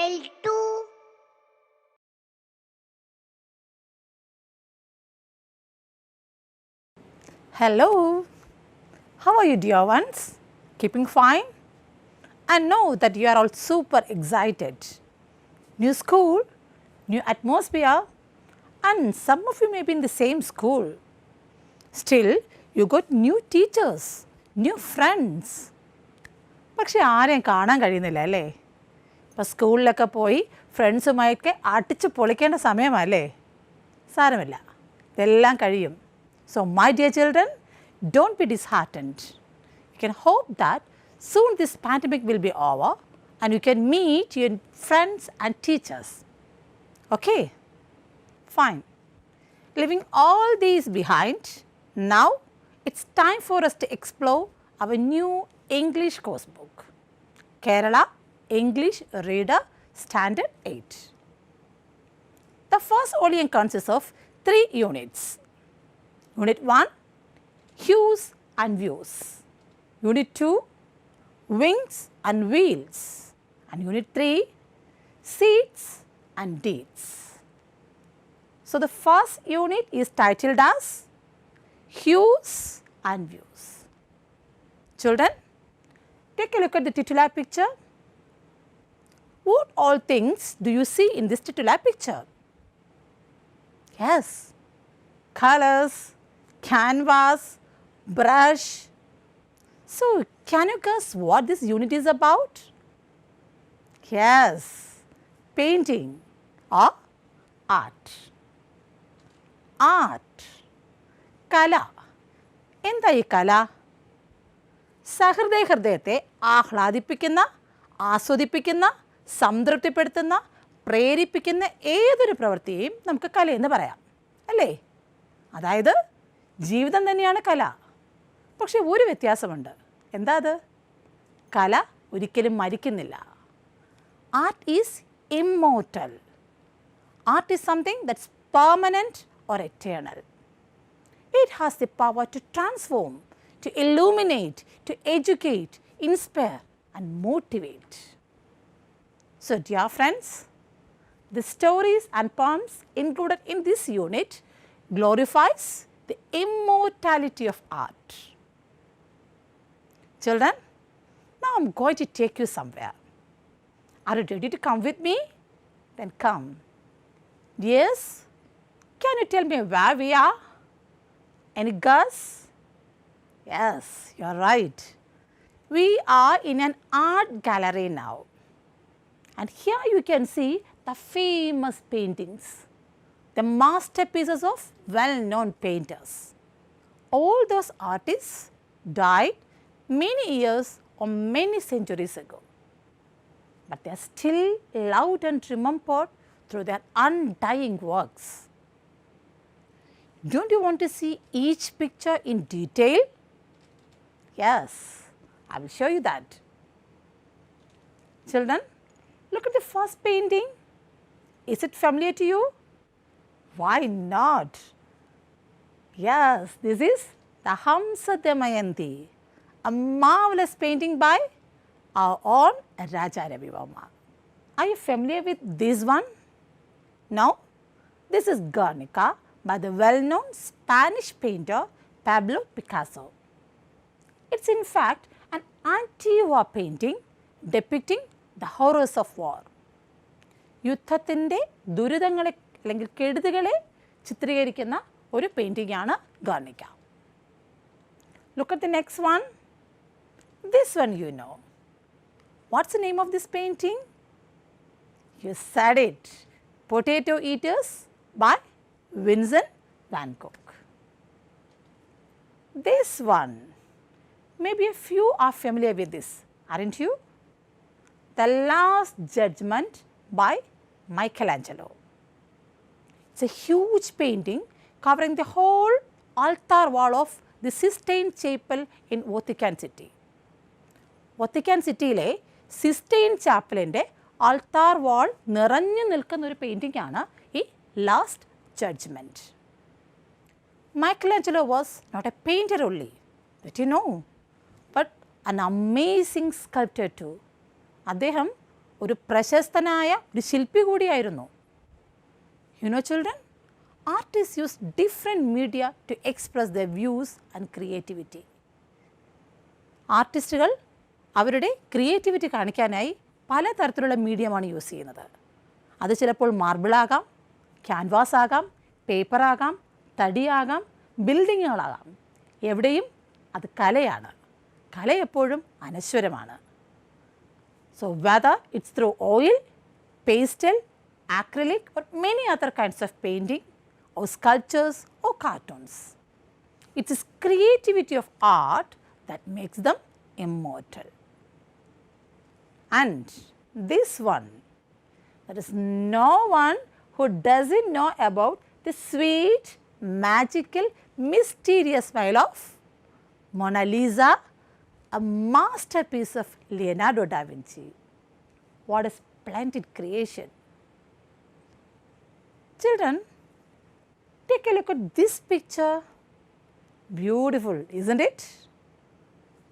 L2. Hello, how are you, dear ones? Keeping fine? I know that you are all super excited. New school, new atmosphere, and some of you may be in the same school. Still, you got new teachers, new friends. പക്ഷെ ആരെയും കാണാൻ കഴിയുന്നില്ല അല്ലേ? ഇപ്പോൾ സ്കൂളിലൊക്കെ പോയി ഫ്രണ്ട്സുമായൊക്കെ അടിച്ച് പൊളിക്കേണ്ട സമയമല്ലേ? സാരമില്ല, ഇതെല്ലാം കഴിയും. So, my dear children, don't be disheartened. You can hope that soon this pandemic will be over and you can meet your friends and teachers. Okay? Fine. Leaving all these behind, now it's time for us to explore our new English course book, Kerala English Reader Standard 8. The first volume consists of 3 units. Unit 1, Hues and Views. Unit 2, Wings and Wheels. And Unit 3, Seeds and Deeds. So, the first unit is titled as Hues and Views. Children, take a look at the titular picture. What all things do you see in this titular picture? Yes, colors, canvas, brush. So, can you guess what this unit is about? Yes, painting or art. Art. കല. എന്താ ഈ കല? സഹൃദയത്തെ ആഹ്ലാദിപ്പിക്കുന്ന, ആസ്വദിപ്പിക്കുന്ന, സംതൃപ്തിപ്പെടുത്തുന്ന, പ്രേരിപ്പിക്കുന്ന ഏതൊരു പ്രവൃത്തിയെയും നമുക്ക് കലയെന്ന് പറയാം അല്ലേ? അതായത് ജീവിതം തന്നെയാണ് കല. പക്ഷെ ഒരു വ്യത്യാസമുണ്ട്. എന്താ അത്? കല ഒരിക്കലും മരിക്കുന്നില്ല. Art is immortal. Art is something that's permanent or eternal. It has the power to transform, to illuminate, to educate, inspire and motivate. So, dear friends, the stories and poems included in this unit glorifies the immortality of art. Children, now I am going to take you somewhere. Are you ready to come with me? Then come. Yes? Can you tell me where we are? Any guess? Yes, you are right. We are in an art gallery now. And here you can see the famous paintings, the masterpieces of well-known painters. All those artists died many years or many centuries ago. But they are still loved and remembered through their undying works. Don't you want to see each picture in detail? Yes, I will show you that. Children, look at the first painting. Is it familiar to you? Why not? Yes, this is the Hamsa Damayanti, a marvelous painting by our own Raja Ravi Verma. Are you familiar with this one? No? This is Guernica by the well-known Spanish painter Pablo Picasso. It's in fact an anti-war painting depicting the horrors of war. യുദ്ധത്തിൻ്റെ ദുരിതങ്ങളെ അല്ലെങ്കിൽ കെടുതികളെ ചിത്രീകരിക്കുന്ന ഒരു painting ആണ് ഗർണിക്ക. Look at the next one. This one you know. What's the name of this painting? You said it. Potato Eaters by Vincent van Gogh. This one, maybe a few are familiar with this, aren't you? The Last Judgment by Michelangelo. It's a huge painting covering the whole altar wall of the Sistine Chapel in Vatican City. Vatican സിറ്റിയിലെ Sistine ചാപ്പലിൻ്റെ ആൾത്താർ wall നിറഞ്ഞു നിൽക്കുന്ന ഒരു painting ആണ് ഈ last judgement. Michelangelo was not a painter only, that you know, but an amazing sculptor too. അദ്ദേഹം ഒരു പ്രശസ്തനായ ഒരു ശില്പി കൂടിയായിരുന്നു. You know children, artists use different media to express their views and creativity. ആർട്ടിസ്റ്റുകൾ അവരുടെ ക്രിയേറ്റിവിറ്റി കാണിക്കാനായി പലതരത്തിലുള്ള മീഡിയമാണ് യൂസ് ചെയ്യുന്നത്. അത് ചിലപ്പോൾ മാർബിളാകാം, ക്യാൻവാസ് ആകാം, പേപ്പറാകാം, തടിയാകാം, ബിൽഡിങ്ങുകളാകാം. എവിടെയും അത് കലയാണ്. കല എപ്പോഴും അനശ്വരമാണ്. So whether it's through oil, pastel, acrylic or many other kinds of painting or sculptures or cartoons, it is creativity of art that makes them immortal. And this one, there is no one who doesn't know about the sweet, magical, mysterious smile of Mona Lisa, a masterpiece of Leonardo da Vinci. What a splendid creation. Children, take a look at this picture. Beautiful, isn't it?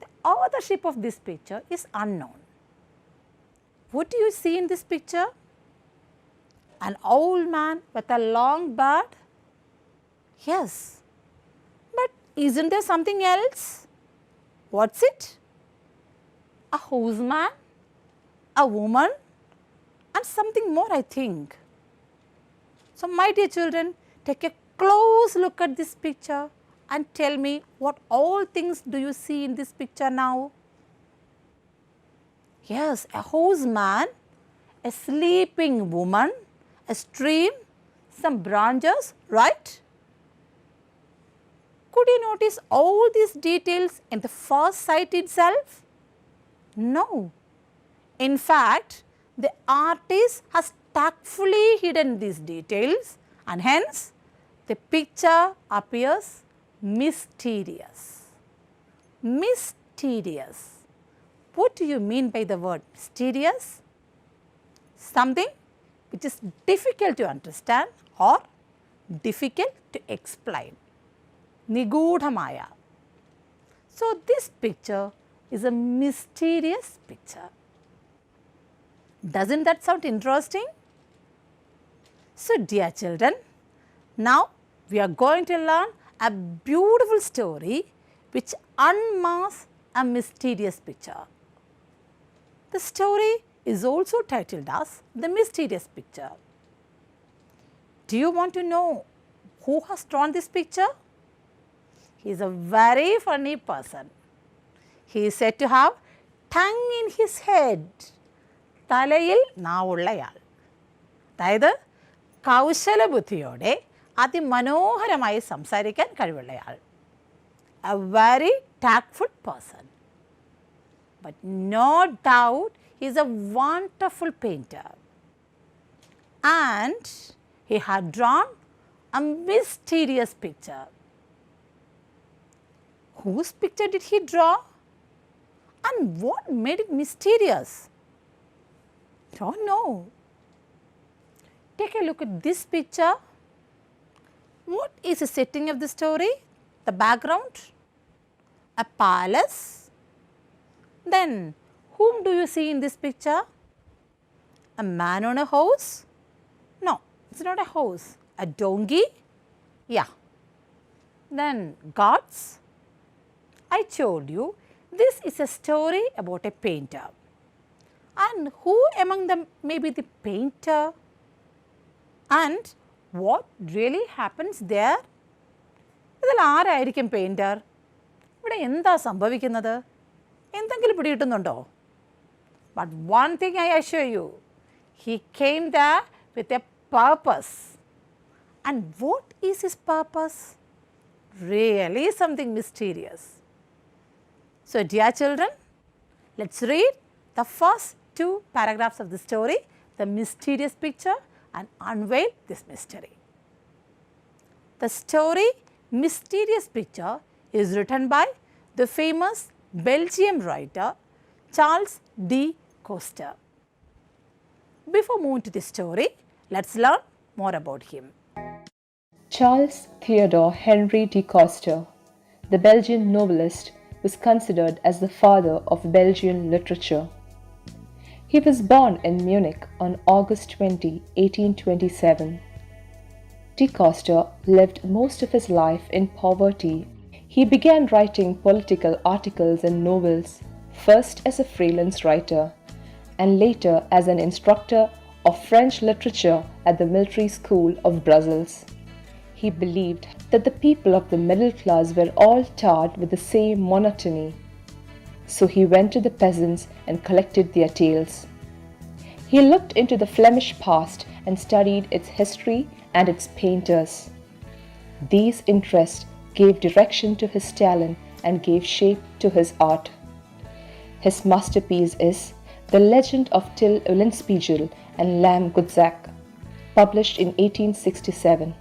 The authorship of this picture is unknown. What do you see in this picture? An old man with a long beard? Yes, but isn't there something else? What's it? A horseman, a woman, and something more, I think. So my dear children, take a close look at this picture and tell me what all things do you see in this picture now? Yes, a horseman, a sleeping woman, a stream, some branches, right? Could you notice all these details in the first sight itself? No. In fact, the artist has tactfully hidden these details and hence the picture appears mysterious. Mysterious. What do you mean by the word mysterious? Something which is difficult to understand or difficult to explain. Nigudhamaya. So this picture is a mysterious picture. Doesn't that sound interesting? So dear children, now we are going to learn a beautiful story which unmasks a mysterious picture. The story is also titled as The Mysterious Picture. Do you want to know who has drawn this picture? He is a very funny person. He is said to have tongue in his head. തലയിൽ നാവുള്ളയാൾ. അതായത് കൗശലബുദ്ധിയോടെ അതിമനോഹരമായി സംസാരിക്കാൻ കഴിവുള്ളയാൾ. A very tactful person. But no doubt he is a wonderful painter. And he had drawn a mysterious picture. Whose picture did he draw? And what made it mysterious? Don't know. Take a look at this picture. What is the setting of the story? The background? A palace. Then, whom do you see in this picture? A man on a horse? No, it's not a horse. A donkey? Yeah. Then, gods? I told you, this is a story about a painter. And who among them may be the painter? And what really happens there? ഇതിൽ ആരായിരിക്കും painter? ഇവിടെ എന്താ സംഭവിക്കുന്നത്? എന്തെങ്കിലും പിടികിട്ടുന്നുണ്ടോ? But one thing I assure you, he came there with a purpose. And what is his purpose? Really something mysterious. So dear children, let's read the first two paragraphs of the story, The Mysterious Picture, and unveil this mystery. The story Mysterious Picture is written by the famous Belgian writer Charles D. Coster. Before moving to the story, let's learn more about him. Charles Theodore Henry de Coster, the Belgian novelist, was considered as the father of Belgian literature. He was born in Munich on August 20, 1827. De Coster lived most of his life in poverty. He began writing political articles and novels, first as a freelance writer and later as an instructor of French literature at the military school of Brussels. He believed that the people of the middle class were all tarred with the same monotony. So he went to the peasants and collected their tales. He looked into the Flemish past and studied its history and its painters. These interests gave direction to his talent and gave shape to his art. His masterpiece is The Legend of Till Eulenspiegel and Lamb Gutzak, published in 1867.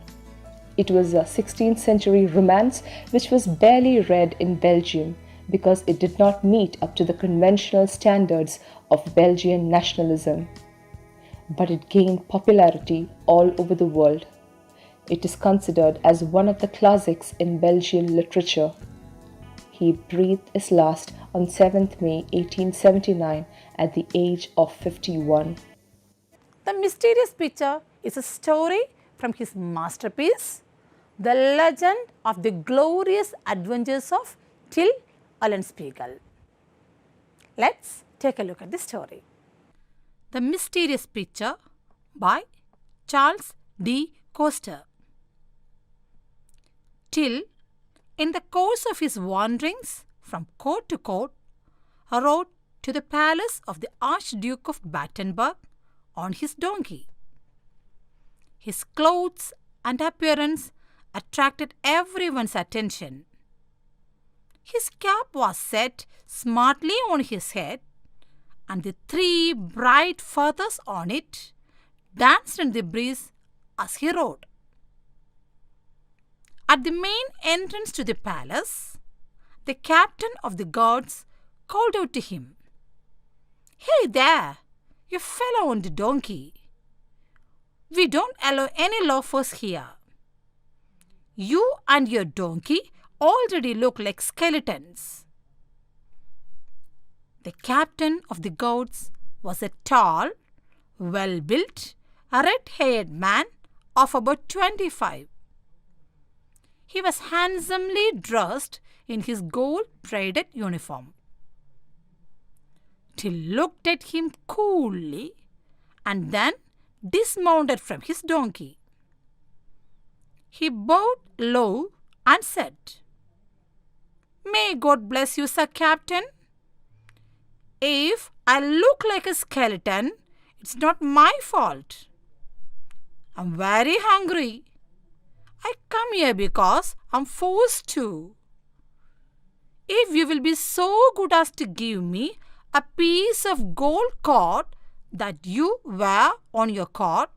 It was a 16th century romance which was barely read in Belgium because it did not meet up to the conventional standards of Belgian nationalism. But it gained popularity all over the world. It is considered as one of the classics in Belgian literature. He breathed his last on 7th May 1879 at the age of 51. The mysterious picture is a story from his masterpiece, The Legend of the Glorious Adventures of Till Eulenspiegel. Let's take a look at the story. The Mysterious Picture by Charles D. Coster. Till, in the course of his wanderings from court to court, rode to the palace of the Archduke of Battenberg on his donkey. His clothes and appearance attracted everyone's attention. His cap was set smartly on his head, and the 3 bright feathers on it danced in the breeze as he rode. At the main entrance to the palace, the captain of the guards called out to him, "Hey there, you fellow on the donkey. We don't allow any loafers here. You and your donkey already look like skeletons." The captain of the guards was a tall, well-built, red-haired man of about 25. He was handsomely dressed in his gold-braided uniform. Till looked at him coolly and then dismounted from his donkey. He bowed low and said, "May God bless you, Sir Captain. If I look like a skeleton, it's not my fault. I'm very hungry. I come here because I'm forced to. If you will be so good as to give me a piece of gold cord that you wear on your coat,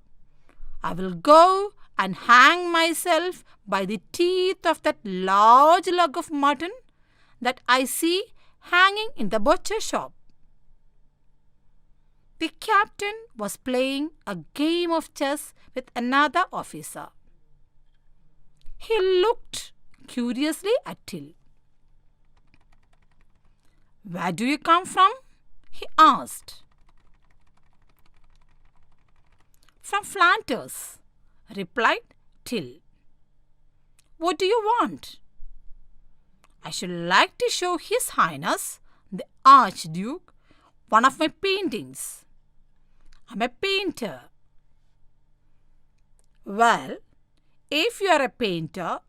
I will go and hang myself by the teeth of that large lug of mutton that I see hanging in the butcher shop." The captain was playing a game of chess with another officer. He looked curiously at Till. "Where do you come from?" he asked. "From Flanders," replied Till. "What do you want?" "I should like to show His Highness the Archduke one of my paintings. I'm a painter." "Well, if you are a painter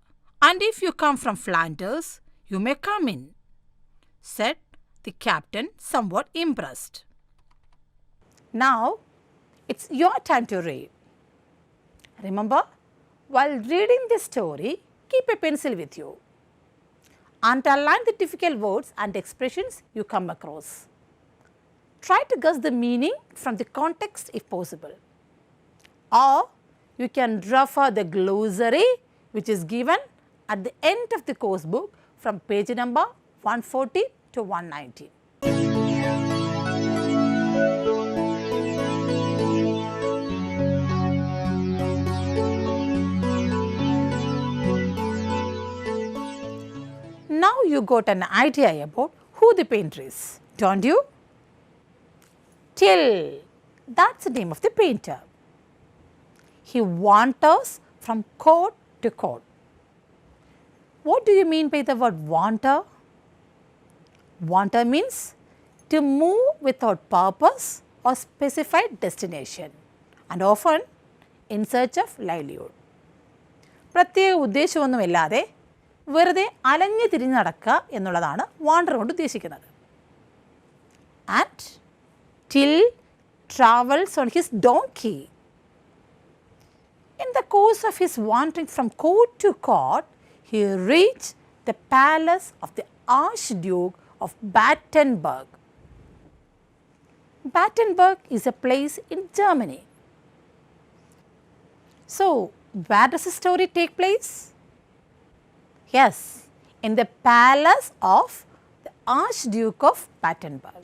and if you come from Flanders, you may come in," said the captain, somewhat impressed. Now, it's your time to read. Remember, while reading this story, keep a pencil with you. Underline the difficult words and expressions you come across. Try to guess the meaning from the context if possible. Or you can refer the glossary which is given at the end of the course book from page number 140 to 190. Now you got an idea about who the painter is, don't you? Till. That's the name of the painter. He wanders from court to court. What do you mean by the word wander? Wander means to move without purpose or specified destination and often in search of livelihood. പ്രത്യേക ഉദ്ദേശമൊന്നുമില്ലാതെ വെറുതെ അലഞ്ഞു തിരിഞ്ഞ് നടക്കുക എന്നുള്ളതാണ് wander കൊണ്ട് ഉദ്ദേശിക്കുന്നത്. And till travels on his donkey. In the course of his wandering from court to court, he reached the palace of the Archduke of Battenberg. Battenberg is a place in Germany. So, where does the story take place? Yes, in the palace of the Archduke of Battenberg.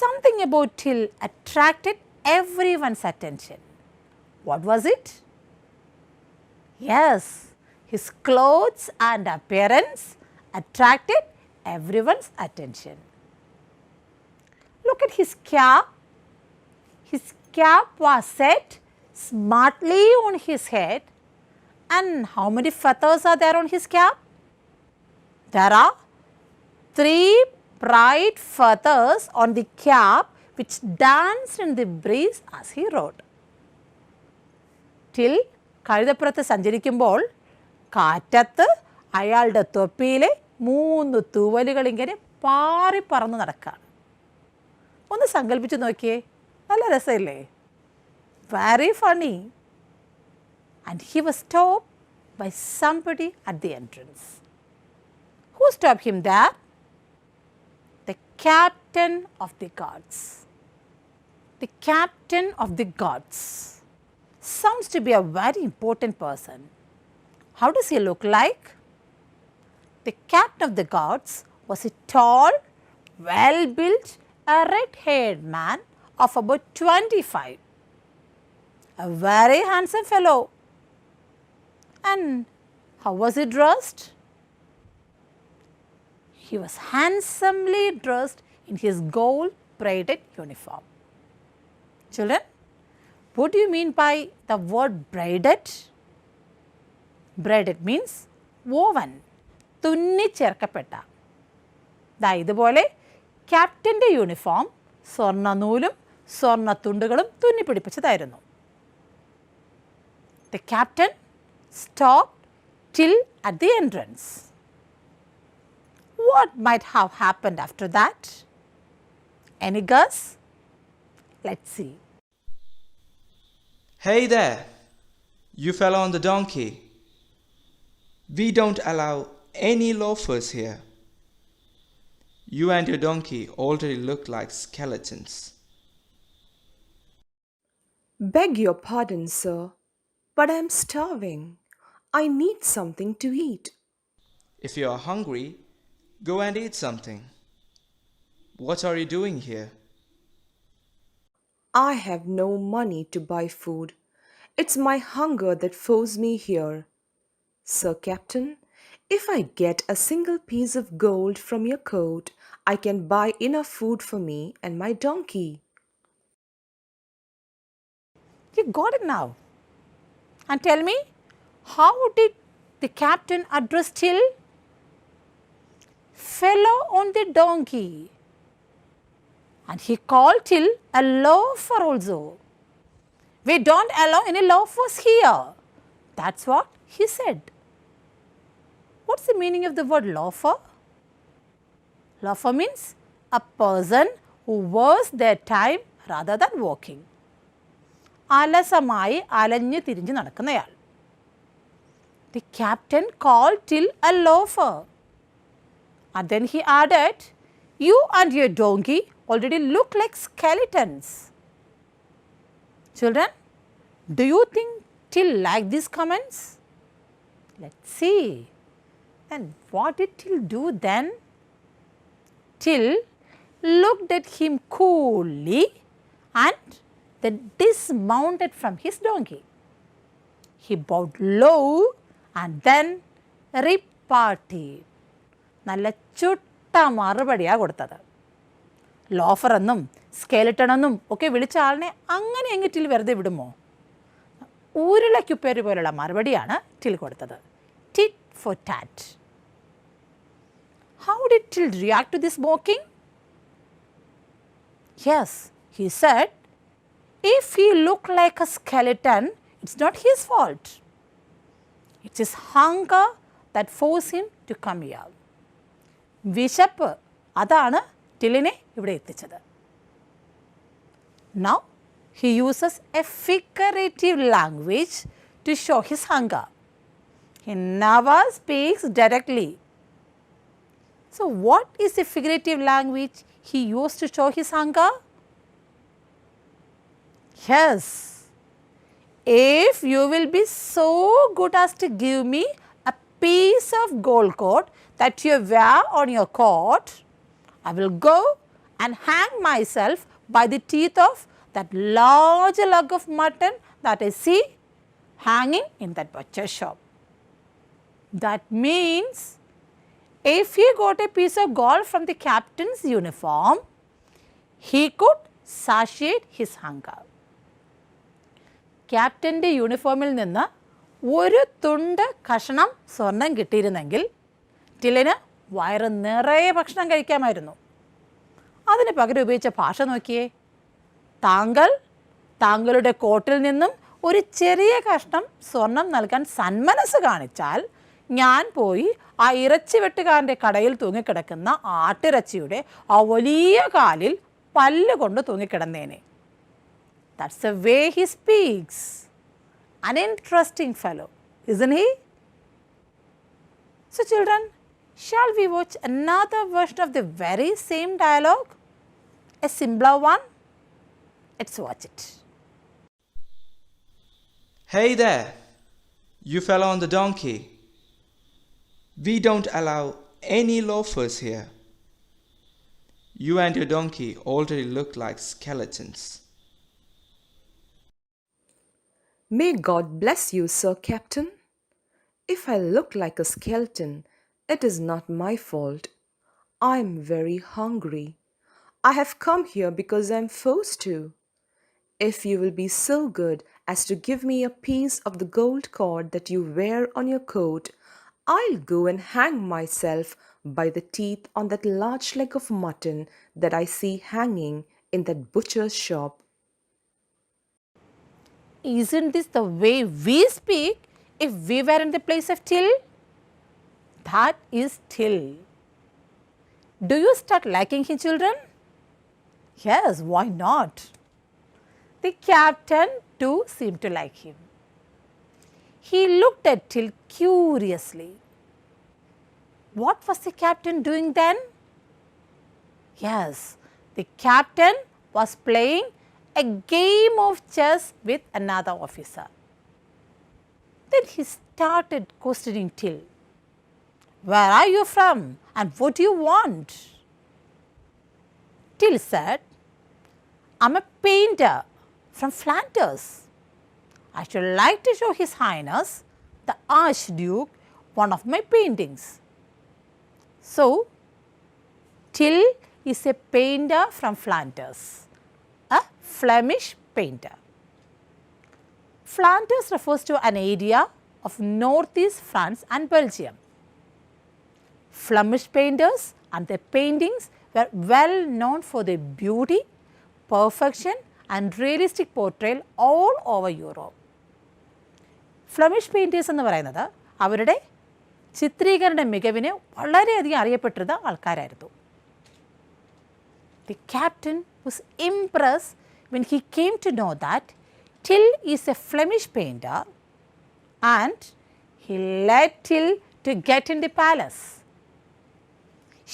Something about Till attracted everyone's attention. What was it? Yes, his clothes and appearance attracted everyone's attention. Look at his cap. His cap was set smartly on his head. And how many feathers are there on his cap? There are 3 bright feathers on the cap which danced in the breeze as he rode. Till കഴുതപ്പുറത്ത് സഞ്ചരിക്കുമ്പോൾ കാറ്റത്ത് അയാളുടെ തൊപ്പിയിലെ 3 തൂവലുകൾ ഇങ്ങനെ പാറി പറന്ന് നടക്കുകയാണ്. ഒന്ന് സങ്കല്പിച്ച് നോക്കിയേ, നല്ല രസമില്ലേ? Very funny. And he was stopped by somebody at the entrance. Who stopped him there? The captain of the guards. The captain of the guards sounds to be a very important person. How does he look like? The captain of the guards was a tall, well-built, a red-haired man of about 25. A very handsome fellow. And how was he dressed? He was handsomely dressed in his gold braided uniform. Children, what do you mean by the word braided? Braided means woven, തുന്നിച്ചേർക്കപ്പെട്ട. ദാ ഇതുപോലെ ക്യാപ്റ്റൻ്റെ uniform സ്വർണ്ണ നൂലും സ്വർണ്ണ തുണ്ടുകളും തുന്നിപ്പിടിപ്പിച്ചതായിരുന്നു. The captain stopped Till at the entrance. What might have happened after that? Any guess? Let's see. Hey there! You fell on the donkey. We don't allow any loafers here. You and your donkey already look like skeletons. Beg your pardon, sir, but I'm starving. I need something to eat. If you are hungry, go and eat something. What are you doing here? I have no money to buy food. It's my hunger that forced me here. Sir Captain, if I get a single piece of gold from your coat, I can buy enough food for me and my donkey. You got it now. And tell me, how did the captain address Till? Fellow on the donkey. And he called Till a loafer also. We don't allow any loafers here. That's what he said. What's the meaning of the word loafer? Loafer means a person who wastes their time rather than walking. അലസമായി അലഞ്ഞു തിരിഞ്ഞ് നടക്കുന്നയാൾ. The captain called Till a loafer. And then he added, you and your donkey already look like skeletons. Children, do you think Till liked these comments? Let's see. And what did Till do then? Till looked at him coolly and then dismounted from his donkey. He bowed low and then reparted. നല്ല ചുട്ട മറുപടിയാണ് കൊടുത്തത്. Loafer എന്നും skeleton എന്നും ഒക്കെ വിളിച്ച ആളിനെ അങ്ങനെ അങ്ങ് ടിൽ വെറുതെ വിടുമോ? ഉരുളക്കുപ്പേര് പോലുള്ള മറുപടിയാണ് ടിൽ കൊടുത്തത്. Tit four tat. How did Till react to this mocking? Yes, he said, if he looked like a skeleton, it's not his fault. It's his hunger that forced him to come here. വിശപ്പ് അതാണ് ടില്ലിനെ ഇവിടെ എത്തിച്ചത്. Now, he uses a figurative language to show his hunger. He never speaks directly. So, what is the figurative language he used to show his hunger? Yes, if you will be so good as to give me a piece of gold coat that you wear on your coat, I will go and hang myself by the teeth of that large lug of mutton that I see hanging in that butcher shop. That means, if he got a piece of gold from the captain's uniform, he could satiate his hunger. ക്യാപ്റ്റൻ്റെ യൂണിഫോമിൽ നിന്ന് ഒരു തുണ്ട് കഷണം സ്വർണം കിട്ടിയിരുന്നെങ്കിൽ ടില്ലിന് വയറ് നിറയെ ഭക്ഷണം കഴിക്കാമായിരുന്നു. അതിന് പകരം ഉപയോഗിച്ച ഭാഷ നോക്കിയേ. താങ്കളുടെ കോട്ടിൽ നിന്നും ഒരു ചെറിയ കഷ്ണം സ്വർണം നൽകാൻ സന്മനസ് കാണിച്ചാൽ ഞാൻ പോയി ആ ഇറച്ചി വെട്ടുകാരൻ്റെ കടയിൽ തൂങ്ങിക്കിടക്കുന്ന ആട്ടിറച്ചിയുടെ ആ വലിയ കാലിൽ പല്ലുകൊണ്ട് തൂങ്ങിക്കിടന്നേനെ. That's the way he speaks. An interesting fellow, isn't he? So children, shall we watch another version of the very same dialogue? A simpler one? Let's watch it. Hey there, you fellow on the donkey. We don't allow any loafers here. You and your donkey already look like skeletons. May God bless you, Sir Captain. If I look like a skeleton, it is not my fault. I am very hungry. I have come here because I am forced to. If you will be so good as to give me a piece of the gold cord that you wear on your coat, I'll go and hang myself by the teeth on that large leg of mutton that I see hanging in that butcher's shop. Isn't this the way we speak if we were in the place of Till? That is Till. Do you start liking him, children? Yes, why not? The captain too seemed to like him. He looked at Till curiously. What was the captain doing then? Yes, the captain was playing a game of chess with another officer. Then he started questioning Till. Where are you from and what do you want? Till said, I'm a painter from Flanders. I should like to show His Highness, the Archduke, one of my paintings. So, Till is a painter from Flanders, a Flemish painter. Flanders refers to an area of northeast France and Belgium. Flemish painters and their paintings were well known for their beauty, perfection and realistic portrayal all over Europe. Flemish painters എന്ന് പറയുന്നത് അവരുടെ ചിത്രീകരണ മികവിന് വളരെയധികം അറിയപ്പെട്ടിരുന്ന ആൾക്കാരായിരുന്നു. The captain was impressed when he came to know that Till is a Flemish painter and he led Till to get in the palace.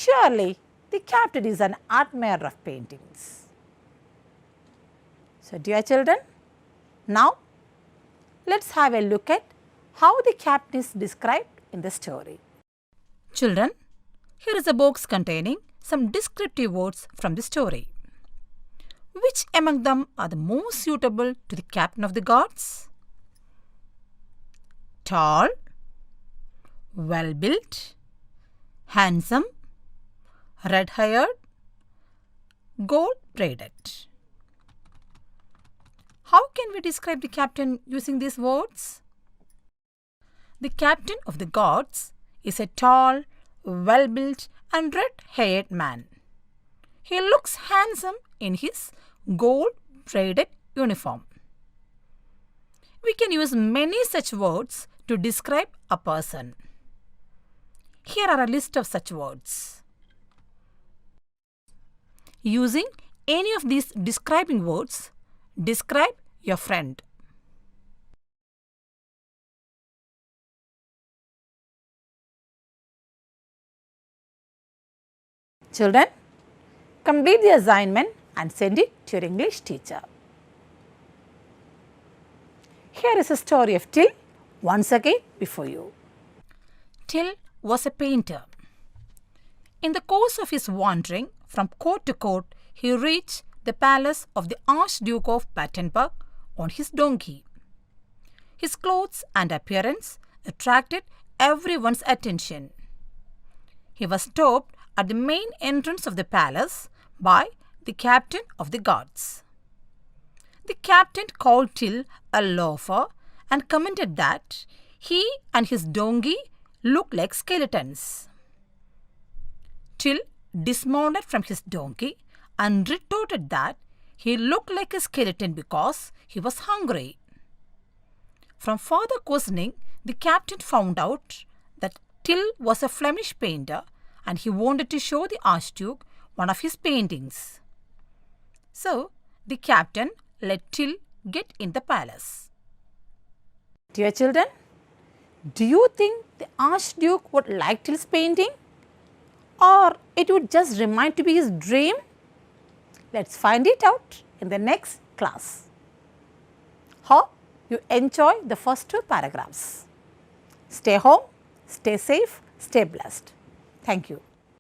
Surely the captain is an admirer of paintings. So dear children, now let's have a look at how the captain is described in the story. Children, here is a box containing some descriptive words from the story. Which among them are the most suitable to the captain of the guards? Tall, well-built, handsome, red-haired, gold braided. How can we describe the captain using these words? The captain of the guards is a tall, well-built and red-haired man. He looks handsome in his gold-braided uniform. We can use many such words to describe a person. Here are a list of such words. Using any of these describing words, describe your friend. Children, complete the assignment and send it to your English teacher. Here is a story of Till once again before you. Till was a painter. In the course of his wandering from court to court, he reached the palace of the Archduke of Battenberg on his donkey. His clothes and appearance attracted everyone's attention. He was stopped at the main entrance of the palace by the captain of the guards. The captain called Till a loafer and commented that he and his donkey looked like skeletons. Till dismounted from his donkey and retorted that he looked like a skeleton because he was hungry. From further questioning, the captain found out that Till was a Flemish painter and he wanted to show the Archduke one of his paintings. So, the captain let Till get in the palace. Dear children, do you think the Archduke would like Till's painting? Or it would just remain to be his dream? Let's find it out in the next class. Hope you enjoy the first two paragraphs. Stay home, stay safe, stay blessed. Thank you.